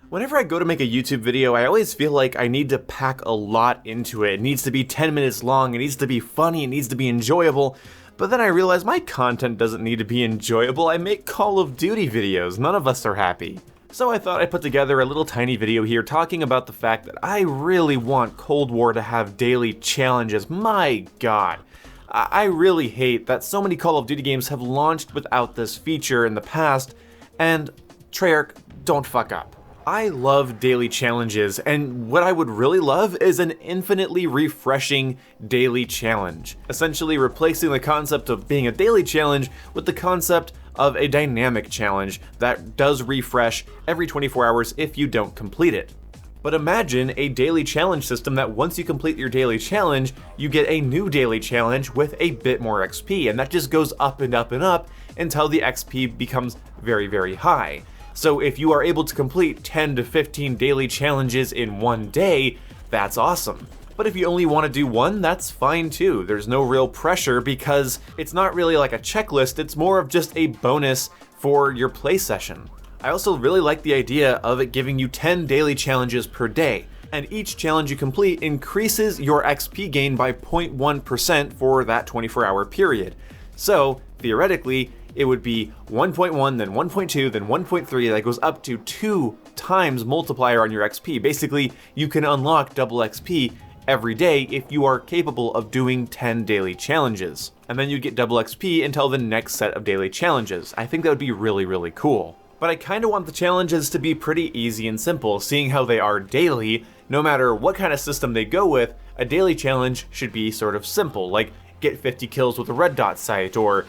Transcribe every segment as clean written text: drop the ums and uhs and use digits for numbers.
Whenever I go to make a YouTube video, I always feel like I need to pack a lot into it. It needs to be 10 minutes long, it needs to be funny, it needs to be enjoyable. But then I realize my content doesn't need to be enjoyable. I make Call of Duty videos, none of us are happy. So I thought I'd put together a little tiny video here talking about the fact that I really want Cold War to have daily challenges. My god. I really hate that so many Call of Duty games have launched without this feature in the past, and Treyarch, don't fuck up. I love daily challenges, and what I would really love is an infinitely refreshing daily challenge. Essentially replacing the concept of being a daily challenge with the concept of a dynamic challenge that does refresh every 24 hours if you don't complete it. But imagine a daily challenge system that once you complete your daily challenge, you get a new daily challenge with a bit more XP, and that just goes up and up and up until the XP becomes very, very high. So if you are able to complete 10 to 15 daily challenges in one day, that's awesome. But if you only want to do one, that's fine too. There's no real pressure because it's not really like a checklist, it's more of just a bonus for your play session. I also really like the idea of it giving you 10 daily challenges per day, and each challenge you complete increases your XP gain by 0.1% for that 24-hour period. So, theoretically, it would be 1.1, then 1.2, then 1.3, that goes up to 2 times multiplier on your XP. Basically, you can unlock double XP every day if you are capable of doing 10 daily challenges. And then you get double XP until the next set of daily challenges. I think that would be really, really cool. But I kinda want the challenges to be pretty easy and simple, seeing how they are daily. No matter what kind of system they go with, a daily challenge should be sort of simple, like get 50 kills with a red dot sight, or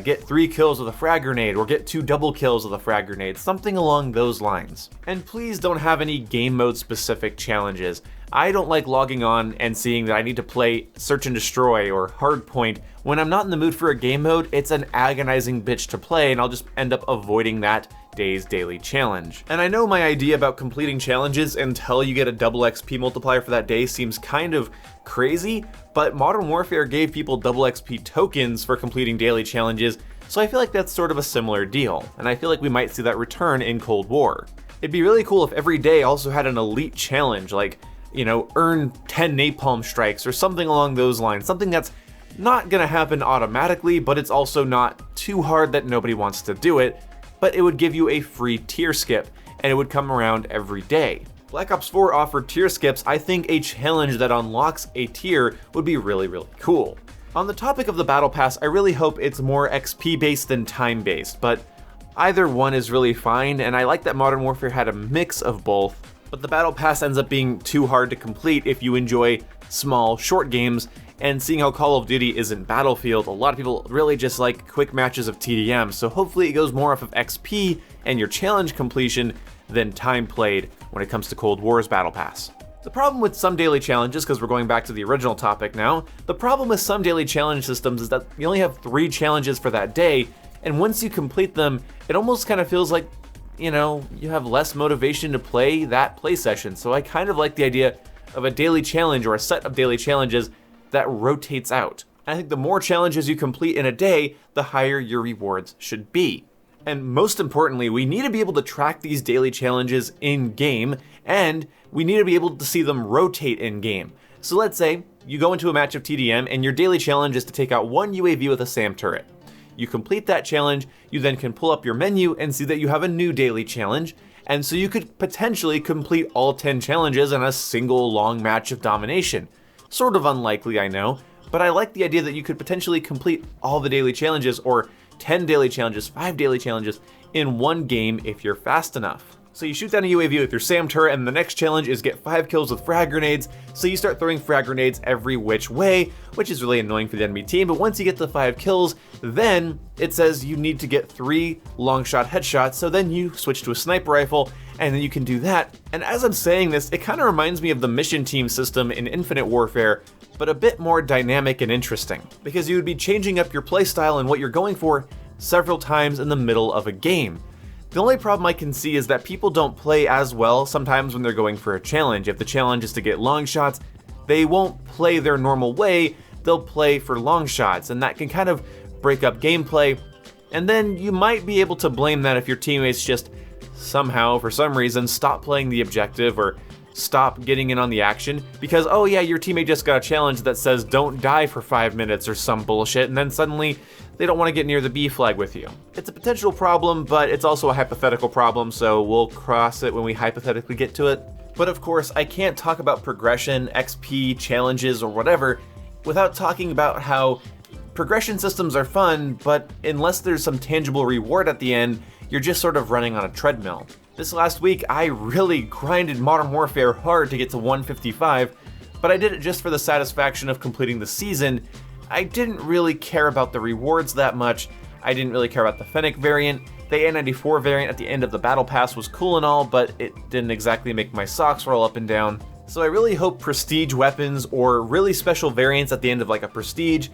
get 3 kills with a frag grenade, or get 2 double kills with a frag grenade, something along those lines. And please don't have any game mode specific challenges. I don't like logging on and seeing that I need to play Search and Destroy or Hardpoint. When I'm not in the mood for a game mode, it's an agonizing bitch to play, and I'll just end up avoiding that day's daily challenge. And I know my idea about completing challenges until you get a double XP multiplier for that day seems kind of crazy, but Modern Warfare gave people double XP tokens for completing daily challenges, so I feel like that's sort of a similar deal, and I feel like we might see that return in Cold War. It'd be really cool if every day also had an elite challenge, like, you know, earn 10 napalm strikes or something along those lines, something that's not gonna happen automatically, but it's also not too hard that nobody wants to do it, but it would give you a free tier skip, and it would come around every day. Black Ops 4 offered tier skips. I think a challenge that unlocks a tier would be really, really cool. On the topic of the Battle Pass, I really hope it's more XP based than time based, but either one is really fine, and I like that Modern Warfare had a mix of both, but the Battle Pass ends up being too hard to complete if you enjoy small, short games. And seeing how Call of Duty isn't Battlefield, a lot of people really just like quick matches of TDM, so hopefully it goes more off of XP and your challenge completion than time played when it comes to Cold War's Battle Pass. The problem with some daily challenges, because we're going back to the original topic now, the problem with some daily challenge systems is that you only have 3 challenges for that day, and once you complete them, it almost kind of feels like, you know, you have less motivation to play that play session. So I kind of like the idea of a daily challenge or a set of daily challenges that rotates out. I think the more challenges you complete in a day, the higher your rewards should be. And most importantly, we need to be able to track these daily challenges in-game, and we need to be able to see them rotate in-game. So let's say you go into a match of TDM and your daily challenge is to take out 1 UAV with a SAM turret. You complete that challenge, you then can pull up your menu and see that you have a new daily challenge, and so you could potentially complete all 10 challenges in a single long match of domination. Sort of unlikely, I know, but I like the idea that you could potentially complete all the daily challenges, or 10 daily challenges, 5 daily challenges, in one game if you're fast enough. So you shoot down a UAV with your SAM turret, and the next challenge is get 5 kills with frag grenades, so you start throwing frag grenades every which way, which is really annoying for the enemy team, but once you get the 5 kills, then it says you need to get 3 long shot headshots, so then you switch to a sniper rifle, and then you can do that. And as I'm saying this, it kind of reminds me of the mission team system in Infinite Warfare, but a bit more dynamic and interesting, because you would be changing up your playstyle and what you're going for several times in the middle of a game. The only problem I can see is that people don't play as well sometimes when they're going for a challenge. If the challenge is to get long shots, they won't play their normal way, they'll play for long shots, and that can kind of break up gameplay. And then you might be able to blame that if your teammates just somehow, for some reason, stop playing the objective or stop getting in on the action because, oh yeah, your teammate just got a challenge that says don't die for 5 minutes or some bullshit, and then suddenly they don't want to get near the B flag with you. It's a potential problem, but it's also a hypothetical problem, so we'll cross it when we hypothetically get to it. But of course, I can't talk about progression, XP, challenges, or whatever without talking about how progression systems are fun, but unless there's some tangible reward at the end, you're just sort of running on a treadmill. This last week, I really grinded Modern Warfare hard to get to 155, but I did it just for the satisfaction of completing the season. I didn't really care about the rewards that much. I didn't really care about the Fennec variant. The A94 variant at the end of the Battle Pass was cool and all, but it didn't exactly make my socks roll up and down. So I really hope prestige weapons or really special variants at the end of like a prestige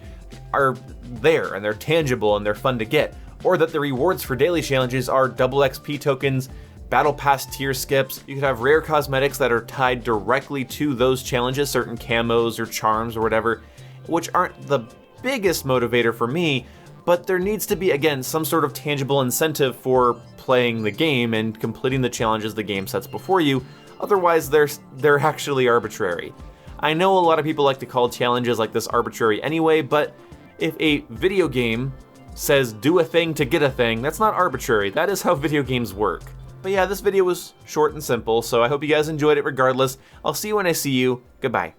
are there and they're tangible and they're fun to get. Or that the rewards for daily challenges are double XP tokens, Battle Pass tier skips. You could have rare cosmetics that are tied directly to those challenges, certain camos or charms or whatever, which aren't the biggest motivator for me, but there needs to be, again, some sort of tangible incentive for playing the game and completing the challenges the game sets before you. Otherwise, they're actually arbitrary. I know a lot of people like to call challenges like this arbitrary anyway, but if a video game says do a thing to get a thing, that's not arbitrary. That is how video games work. But yeah, this video was short and simple, so I hope you guys enjoyed it regardless. I'll see you when I see you. Goodbye.